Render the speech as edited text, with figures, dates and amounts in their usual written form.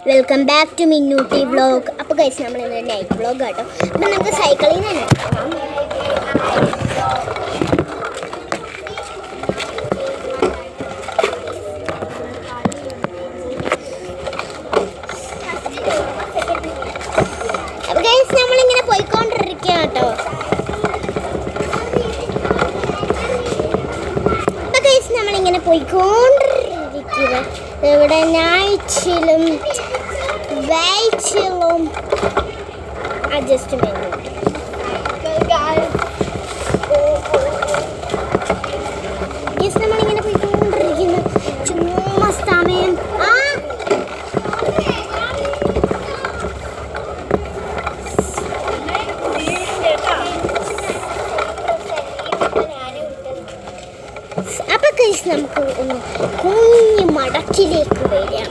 Welcome back to Minnutty vlog. അപ്പോൾ guys നമ്മൾ ഇന്ന് നൈറ്റ് വ്ളോഗ് കേട്ടോ. അപ്പം നമുക്ക് സൈക്കിളിൽ നിന്ന് തന്നെ അപ്പോൾ ഗൈസ് നമ്മളിങ്ങനെ പോയിക്കൊണ്ടിരിക്കുക കേട്ടോ. അപ്പോൾ ഗൈസ് നമ്മളിങ്ങനെ പോയിക്കൊണ്ടിരിക്കുക. ഇവിടെ നൈറ്റിലും വെയിറ്റിലും അഡ്ജസ്റ്റ്മെന്റ് നമ്മളിങ്ങനെ പോയിക്കൊണ്ടിരിക്കുന്നു. ചുമ്മാ സമയം അപ്പൊ നമുക്ക് കുഞ്ഞു മടക്കിലേക്ക് വരാം.